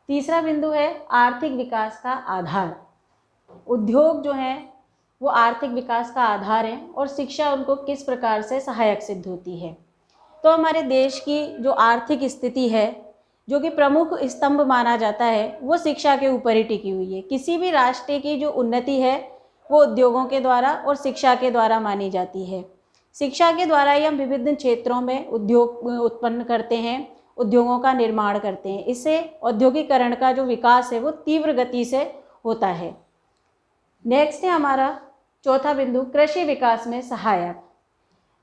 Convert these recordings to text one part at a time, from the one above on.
तीसरा बिंदु है आर्थिक विकास का आधार। उद्योग जो है वो आर्थिक विकास का आधार है और शिक्षा उनको किस प्रकार से सहायक सिद्ध होती है। तो हमारे देश की जो आर्थिक स्थिति है, जो कि प्रमुख स्तंभ माना जाता है, वो शिक्षा के ऊपर ही टिकी हुई है। किसी भी राष्ट्र की जो उन्नति है वो उद्योगों के द्वारा और शिक्षा के द्वारा मानी जाती है। शिक्षा के द्वारा ही हम विभिन्न क्षेत्रों में उद्योग उत्पन्न करते हैं, उद्योगों का निर्माण करते हैं। इससे औद्योगिकरण का जो विकास है वो तीव्र गति से होता है। नेक्स्ट है हमारा चौथा बिंदु कृषि विकास में सहायक।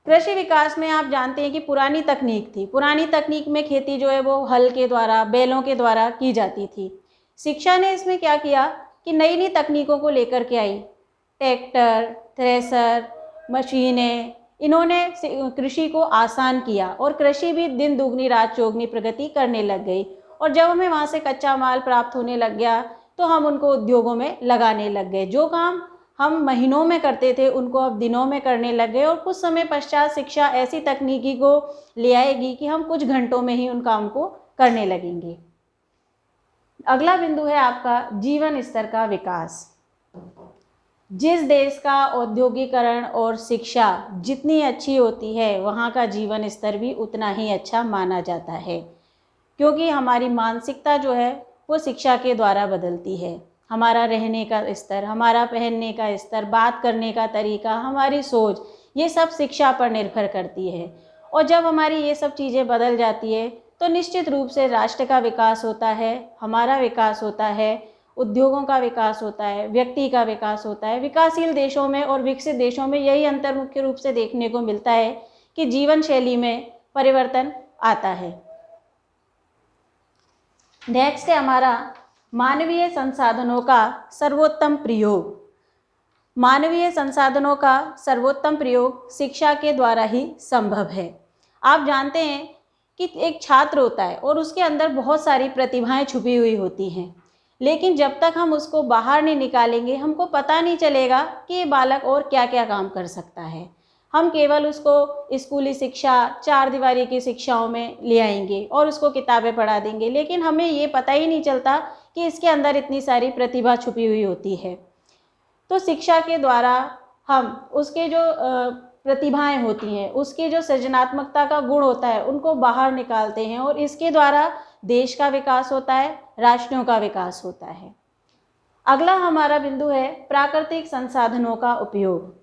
कृषि विकास में आप जानते हैं कि पुरानी तकनीक थी, पुरानी तकनीक में खेती जो है वो हल के द्वारा, बैलों के द्वारा की जाती थी। शिक्षा ने इसमें क्या किया कि नई नई तकनीकों को लेकर के आई, ट्रैक्टर, थ्रेसर, मशीनें, इन्होंने कृषि को आसान किया और कृषि भी दिन दुगनी रात चौगनी प्रगति करने लग गई। और जब हमें वहाँ से कच्चा माल प्राप्त होने लग गया तो हम उनको उद्योगों में लगाने लग गए। जो काम हम महीनों में करते थे उनको अब दिनों में करने लग गए और कुछ समय पश्चात शिक्षा ऐसी तकनीकी को ले आएगी कि हम कुछ घंटों में ही उन काम को करने लगेंगे। अगला बिंदु है आपका जीवन स्तर का विकास। जिस देश का औद्योगिकरण और शिक्षा जितनी अच्छी होती है वहाँ का जीवन स्तर भी उतना ही अच्छा माना जाता है, क्योंकि हमारी मानसिकता जो है वो शिक्षा के द्वारा बदलती है। हमारा रहने का स्तर, हमारा पहनने का स्तर, बात करने का तरीका, हमारी सोच, ये सब शिक्षा पर निर्भर करती है। और जब हमारी ये सब चीज़ें बदल जाती है तो निश्चित रूप से राष्ट्र का विकास होता है, हमारा विकास होता है, उद्योगों का विकास होता है, व्यक्ति का विकास होता है। विकासशील देशों में और विकसित देशों में यही अंतर मुख्य रूप से देखने को मिलता है कि जीवन शैली में परिवर्तन आता है। नेक्स्ट है हमारा मानवीय संसाधनों का सर्वोत्तम प्रयोग। मानवीय संसाधनों का सर्वोत्तम प्रयोग शिक्षा के द्वारा ही संभव है। आप जानते हैं कि एक छात्र होता है और उसके अंदर बहुत सारी प्रतिभाएं छुपी हुई होती हैं, लेकिन जब तक हम उसको बाहर नहीं निकालेंगे हमको पता नहीं चलेगा कि ये बालक और क्या क्या काम कर सकता है। हम केवल उसको स्कूली शिक्षा, चार दीवारी की शिक्षाओं में ले आएंगे और उसको किताबें पढ़ा देंगे, लेकिन हमें ये पता ही नहीं चलता कि इसके अंदर इतनी सारी प्रतिभा छुपी हुई होती है। तो शिक्षा के द्वारा हम उसके जो प्रतिभाएं होती हैं, उसकी जो सृजनात्मकता का गुण होता है, उनको बाहर निकालते हैं और इसके द्वारा देश का विकास होता है, राष्ट्रों का विकास होता है। अगला हमारा बिंदु है प्राकृतिक संसाधनों का उपयोग।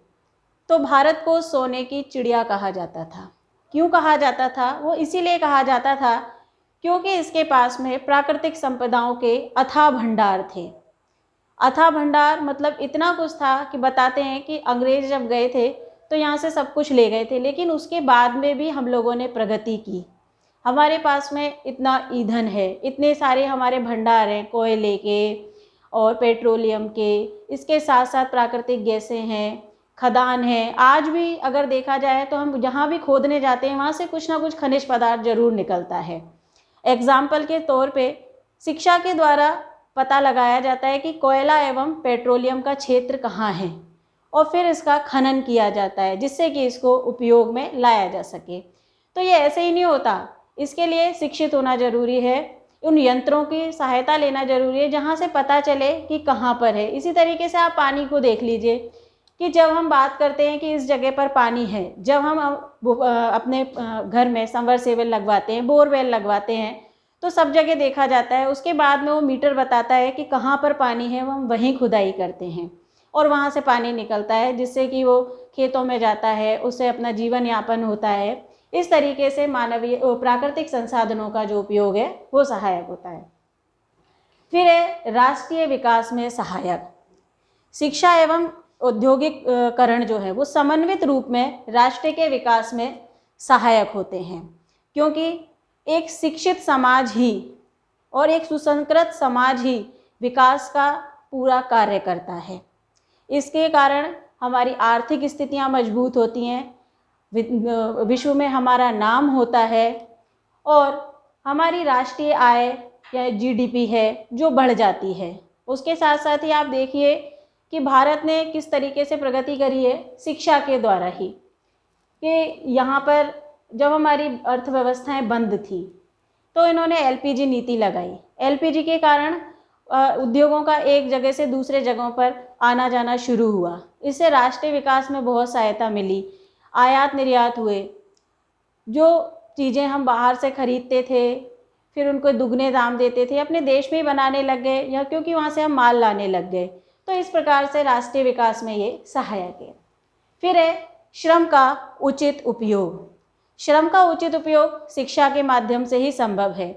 तो भारत को सोने की चिड़िया कहा जाता था। क्यों कहा जाता था? वो इसीलिए कहा जाता था क्योंकि इसके पास में प्राकृतिक संपदाओं के अथाह भंडार थे। अथाह भंडार मतलब इतना कुछ था कि बताते हैं कि अंग्रेज जब गए थे तो यहाँ से सब कुछ ले गए थे, लेकिन उसके बाद में भी हम लोगों ने प्रगति की। हमारे पास में इतना ईंधन है, इतने सारे हमारे भंडार हैं कोयले के और पेट्रोलियम के, इसके साथ साथ प्राकृतिक गैसें हैं, खदान है। आज भी अगर देखा जाए तो हम जहाँ भी खोदने जाते हैं वहाँ से कुछ ना कुछ खनिज पदार्थ जरूर निकलता है। एग्जाम्पल के तौर पे शिक्षा के द्वारा पता लगाया जाता है कि कोयला एवं पेट्रोलियम का क्षेत्र कहाँ है और फिर इसका खनन किया जाता है जिससे कि इसको उपयोग में लाया जा सके। तो ये ऐसे ही नहीं होता, इसके लिए शिक्षित होना जरूरी है, उन यंत्रों की सहायता लेना जरूरी है जहाँ से पता चले कि कहाँ पर है। इसी तरीके से आप पानी को देख लीजिए कि जब हम बात करते हैं कि इस जगह पर पानी है, जब हम अपने घर में सबमर्सिबल लगवाते हैं, बोरवेल लगवाते हैं, तो सब जगह देखा जाता है। उसके बाद में वो मीटर बताता है कि कहाँ पर पानी है, वो हम वहीं खुदाई करते हैं और वहाँ से पानी निकलता है जिससे कि वो खेतों में जाता है, उससे अपना जीवन यापन होता है। इस तरीके से मानवीय प्राकृतिक संसाधनों का जो उपयोग है वो सहायक होता है। फिर है राष्ट्रीय विकास में सहायक। शिक्षा एवं औद्योगिकरण जो है वो समन्वित रूप में राष्ट्र के विकास में सहायक होते हैं, क्योंकि एक शिक्षित समाज ही और एक सुसंस्कृत समाज ही विकास का पूरा कार्य करता है। इसके कारण हमारी आर्थिक स्थितियां मजबूत होती हैं, विश्व में हमारा नाम होता है और हमारी राष्ट्रीय आय या जीडीपी है जो बढ़ जाती है। उसके साथ साथ ही आप देखिए कि भारत ने किस तरीके से प्रगति करी है शिक्षा के द्वारा ही, कि यहाँ पर जब हमारी अर्थव्यवस्थाएं बंद थी तो इन्होंने एलपीजी नीति लगाई एलपीजी के कारण उद्योगों का एक जगह से दूसरे जगहों पर आना जाना शुरू हुआ। इससे राष्ट्रीय विकास में बहुत सहायता मिली, आयात निर्यात हुए। जो चीज़ें हम बाहर से खरीदते थे फिर उनको दुगने दाम देते थे, अपने देश में ही बनाने लग गए, या क्योंकि वहाँ से हम माल लाने लग गए। तो इस प्रकार से राष्ट्रीय विकास में ये सहायक है। फिर है श्रम का उचित उपयोग। श्रम का उचित उपयोग शिक्षा के माध्यम से ही संभव है।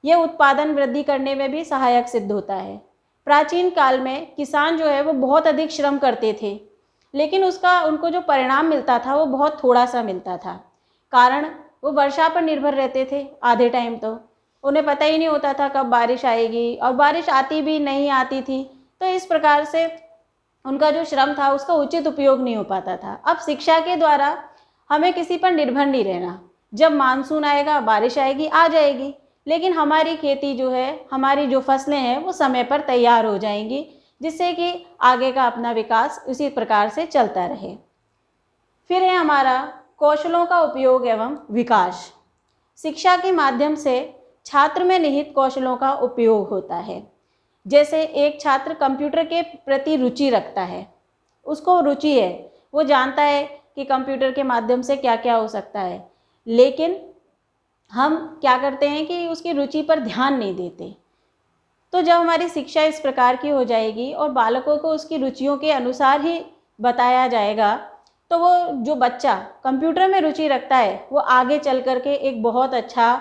ये उत्पादन वृद्धि करने में भी सहायक सिद्ध होता है। प्राचीन काल में किसान जो है वो बहुत अधिक श्रम करते थे, लेकिन उनको जो परिणाम मिलता था वो बहुत थोड़ा सा मिलता था। कारण वो वर्षा पर निर्भर रहते थे आधे टाइम, तो उन्हें पता ही नहीं होता था कब बारिश आएगी, और बारिश आती भी नहीं आती थी। तो इस प्रकार से उनका जो श्रम था उसका उचित उपयोग नहीं हो पाता था। अब शिक्षा के द्वारा हमें किसी पर निर्भर नहीं रहना। जब मानसून आएगा, बारिश आएगी, आ जाएगी, लेकिन हमारी खेती जो है, हमारी जो फसलें हैं वो समय पर तैयार हो जाएंगी, जिससे कि आगे का अपना विकास उसी प्रकार से चलता रहे। फिर है हमारा कौशलों का उपयोग एवं विकास। शिक्षा के माध्यम से छात्र में निहित कौशलों का उपयोग होता है। जैसे एक छात्र कंप्यूटर के प्रति रुचि रखता है, उसको रुचि है, वो जानता है कि कंप्यूटर के माध्यम से क्या क्या हो सकता है, लेकिन हम क्या करते हैं कि उसकी रुचि पर ध्यान नहीं देते। तो जब हमारी शिक्षा इस प्रकार की हो जाएगी और बालकों को उसकी रुचियों के अनुसार ही बताया जाएगा, तो वो जो बच्चा कंप्यूटर में रुचि रखता है वो आगे चल कर के एक बहुत अच्छा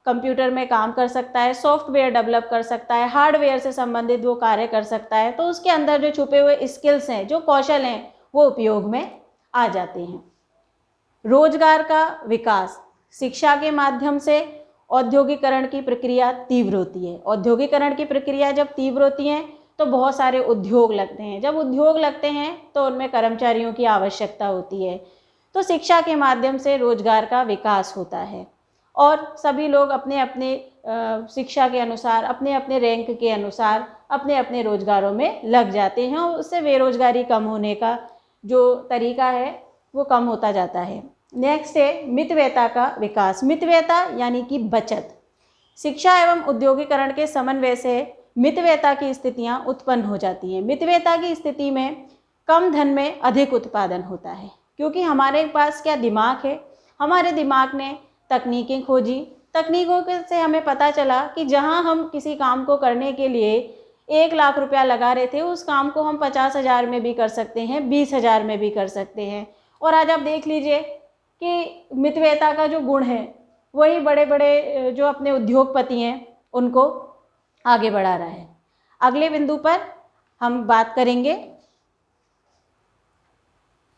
कंप्यूटर में काम कर सकता है, सॉफ्टवेयर डेवलप कर सकता है, हार्डवेयर से संबंधित वो कार्य कर सकता है। तो उसके अंदर जो छुपे हुए स्किल्स हैं, जो कौशल हैं, वो उपयोग में आ जाते हैं। रोजगार का विकास। शिक्षा के माध्यम से औद्योगिकरण की प्रक्रिया तीव्र होती है। औद्योगिकरण की प्रक्रिया जब तीव्र होती है तो बहुत सारे उद्योग लगते हैं। जब उद्योग लगते हैं तो उनमें कर्मचारियों की आवश्यकता होती है। तो शिक्षा के माध्यम से रोजगार का विकास होता है और सभी लोग अपने अपने शिक्षा के अनुसार, अपने अपने रैंक के अनुसार अपने अपने रोजगारों में लग जाते हैं और उससे बेरोजगारी कम होने का जो तरीका है वो कम होता जाता है। नेक्स्ट है मितव्ययता का विकास। मितव्ययता यानी कि बचत। शिक्षा एवं उद्योगीकरण के समन्वय से मितव्ययता की स्थितियां उत्पन्न हो जाती हैं। मितव्ययता की स्थिति में कम धन में अधिक उत्पादन होता है, क्योंकि हमारे पास क्या दिमाग है, हमारे दिमाग ने तकनीकें खोजी। तकनीकों से हमें पता चला कि जहां हम किसी काम को करने के लिए 1 लाख रुपया लगा रहे थे, उस काम को हम 50,000 में भी कर सकते हैं, 20,000 में भी कर सकते हैं। और आज आप देख लीजिए कि मितव्ययता का जो गुण है वही बड़े बड़े जो अपने उद्योगपति हैं उनको आगे बढ़ा रहा है। अगले बिंदु पर हम बात करेंगे